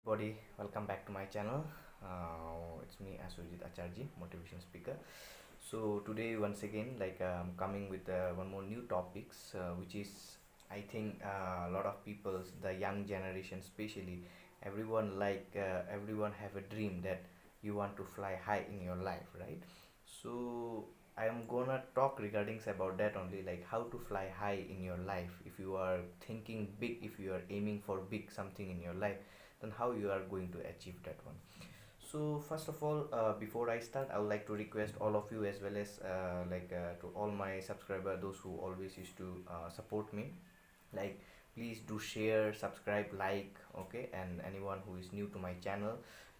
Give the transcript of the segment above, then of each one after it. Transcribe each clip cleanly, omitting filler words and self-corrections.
Everybody, welcome back to my channel. It's me Asujit Acharji, motivation speaker. So today once again coming with one more new topics, which is I think a lot of people, the young generation especially, everyone have a dream that you want to fly high in your life, right? So I am gonna talk regarding about that only, like how to fly high in your life. If you are thinking big, if you are aiming for big something in your life, then how you are going to achieve that one. So first of all, before I start, I would like to request all of you, as well as to all my subscribers, those who always used to support me, like please do share, subscribe, like, okay, and anyone who is new to my channel,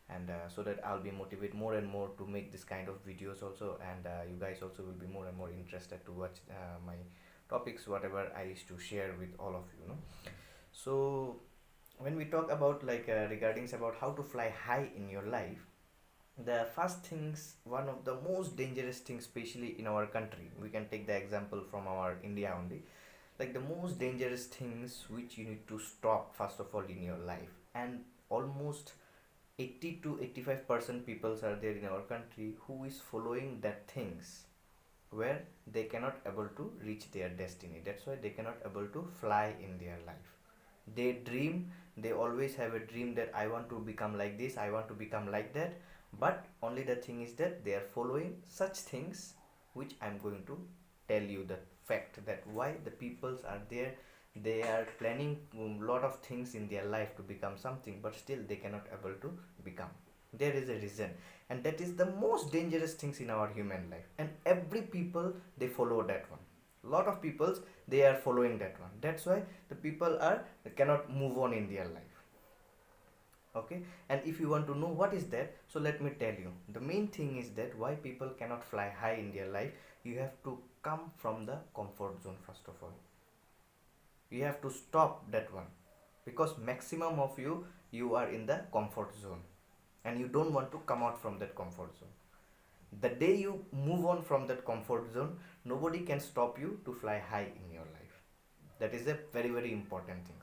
and so that I'll be motivated more and more to make this kind of videos also, and you guys also will be more and more interested to watch my topics, whatever I used to share with all of you, know. So when we talk about regarding about how to fly high in your life, the first things, one of the most dangerous things, especially in our country, we can take the example from our India only, like the most dangerous things which you need to stop first of all in your life. And almost 80 to 85% people are there in our country who is following that things, where they cannot able to reach their destiny. That's why they cannot able to fly in their life. They dream, they always have a dream that I want to become like this, I want to become like that, but only the thing is that they are following such things, which I'm going to tell you the fact that why the peoples are there. They are planning a lot of things in their life to become something, but still they cannot able to become. There is a reason, and that is the most dangerous things in our human life, and every people they follow that one. Lot of peoples they are following that one. That's why the people are cannot move on in their life. Okay, and if you want to know what is that, so let me tell you, the main thing is that why people cannot fly high in their life. You have to come from the comfort zone. First of all, you have to stop that one, because maximum of you are in the comfort zone, and you don't want to come out from that comfort zone. The day you move on from that comfort zone, nobody can stop you to fly high in your life. That is a very very important thing.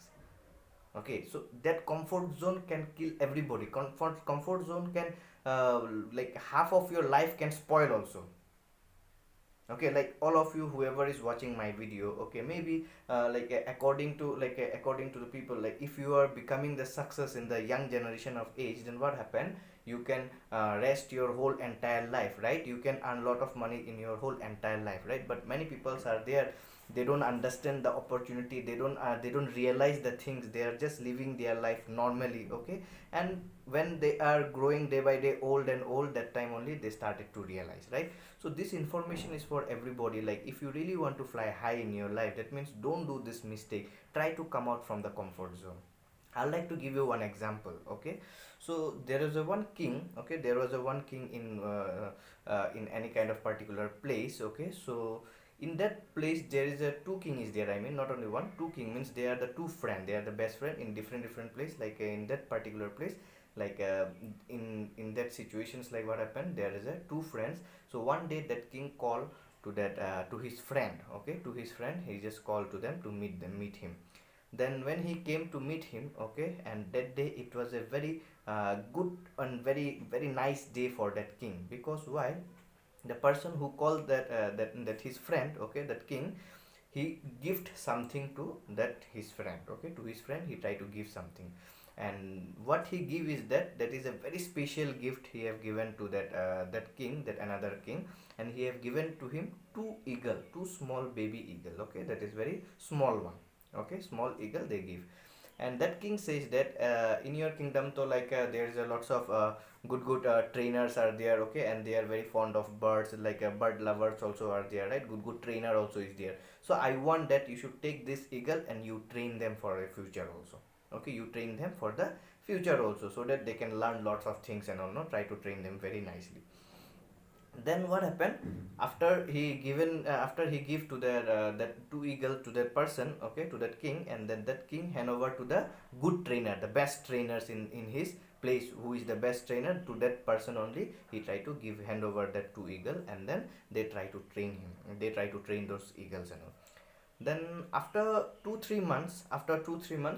Okay, so that comfort zone can kill everybody. Comfort zone can like half of your life can spoil also. Okay, like all of you whoever is watching my video, okay, maybe according to the people, like if you are becoming the success in the young generation of age, then what happen, you can rest your whole entire life, right? You can earn lot of money in your whole entire life, right? But many people are there, they don't understand the opportunity, they don't realize the things, they are just living their life normally, okay. And when they are growing day by day old and old, that time only they started to realize, right? So this information is for everybody. Like if you really want to fly high in your life, that means don't do this mistake, try to come out from the comfort zone. I'd like to give you one example, okay. So there is a one king, okay, there was a one king in any kind of particular place, okay. So in that place there is a two king is there, I mean not only one, two king means they are the two friend, they are the best friend in different place, in that particular place, like in that situations, like what happened, there is a two friends. So one day that king called to that to his friend, okay, to his friend, he just called to them to meet him. Then when he came to meet him, okay, and that day it was a very good and very very nice day for that king. Because why, the person who called that his friend, okay, that king, he gift something to that his friend, okay, to his friend he tried to give something. And what he give is that is a very special gift he have given to that king, that another king. And he have given to him two eagle, two small baby eagle, okay, that is very small one, okay, small eagle they give. And that king says that in your kingdom, so there is a lots of good trainers are there, okay, and they are very fond of birds, bird lovers also are there, right? Good trainer also is there. So I want that you should take this eagle and you train them for a future also, okay, you train them for the future also, so that they can learn lots of things and all, no, try to train them very nicely. Then what happened, after he give to that two eagle to that person, okay, to that king, and then that king hand over to the good trainer, the best trainers in his place, who is the best trainer, to that person only he try to give hand over that two eagle, and then they try to train him, they try to train those eagles and all. Then after 2 3 months,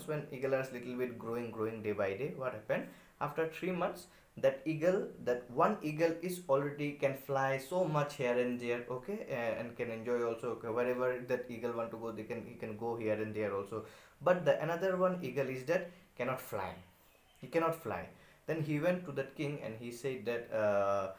when eagle is little bit growing day by day, what happened? After 3 months, that one eagle is already can fly so much here and there, okay, and can enjoy also, okay, wherever that eagle want to go, he can go here and there also. But the another one eagle is that cannot fly. He cannot fly. Then he went to that king and he said that,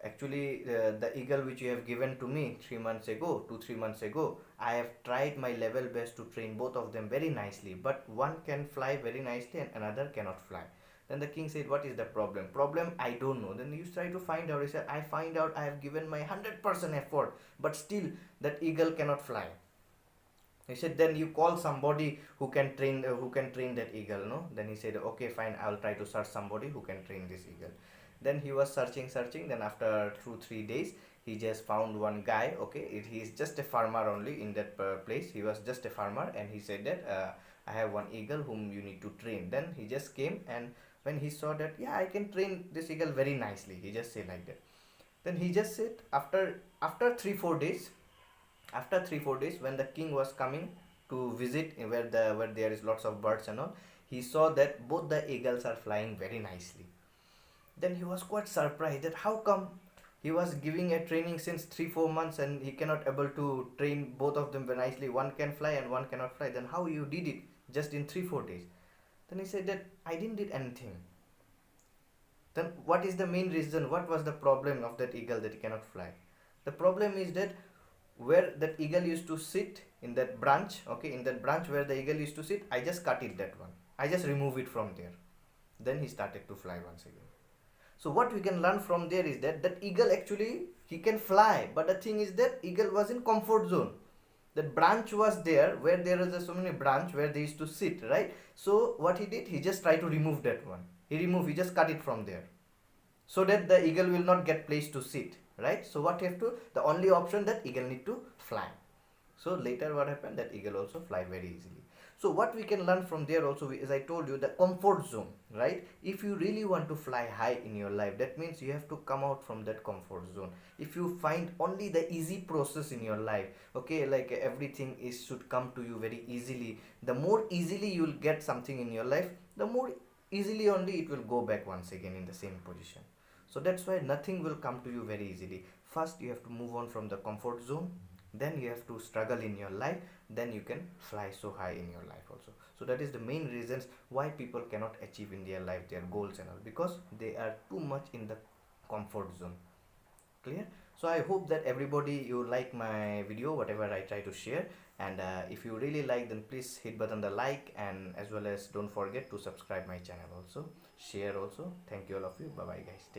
actually, the eagle which you have given to me 3 months ago, 2 3 months ago, I have tried my level best to train both of them very nicely, but one can fly very nicely and another cannot fly. Then the king said, what is the problem? I don't know. Then you try to find out. He said, I find out, I have given my 100% effort, but still that eagle cannot fly. He said, then you call somebody who can train that eagle, no? Then he said, okay, fine, I will try to search somebody who can train this eagle. Then he was searching. Then after 2 3 days, he just found one guy. Okay, he's just a farmer only in that place. He was just a farmer, and he said that, I have one eagle whom you need to train. Then he just came, and when he saw that, yeah, I can train this eagle very nicely, he just said like that. Then he just said, after 3 4 days, when the king was coming to visit where there is lots of birds and all, he saw that both the eagles are flying very nicely. Then he was quite surprised that how come he was giving a training since 3 4 months and he cannot able to train both of them very nicely. One can fly and one cannot fly. Then how you did it just in 3 4 days? Then he said that I didn't did anything. Then what is the main reason? What was the problem of that eagle that he cannot fly? The problem is that where that eagle used to sit in that branch, okay, in that branch where the eagle used to sit, I just cut it, that one. I just remove it from there. Then he started to fly once again. So what we can learn from there is that eagle actually he can fly, but the thing is that eagle was in comfort zone. That branch was there where there is so many branch where they used to sit, right? So what he did, he just tried to remove that one. He just cut it from there, so that the eagle will not get place to sit, right? So what you have to, the only option that eagle need to fly. So later what happened, that eagle also fly very easily. So what we can learn from there also, as I told you, the comfort zone, right? If you really want to fly high in your life, that means you have to come out from that comfort zone. If you find only the easy process in your life, okay, like everything is should come to you very easily, the more easily you will get something in your life, the more easily only it will go back once again in the same position. So that's why nothing will come to you very easily. First you have to move on from the comfort zone, then you have to struggle in your life, then you can fly so high in your life also. So that is the main reasons why people cannot achieve in their life their goals and all, because they are too much in the comfort zone. Clear? So I hope that everybody you like my video whatever I try to share, and if you really like, then please hit button the like, and as well as don't forget to subscribe my channel also, share also. Thank you all of you. Bye bye guys. Take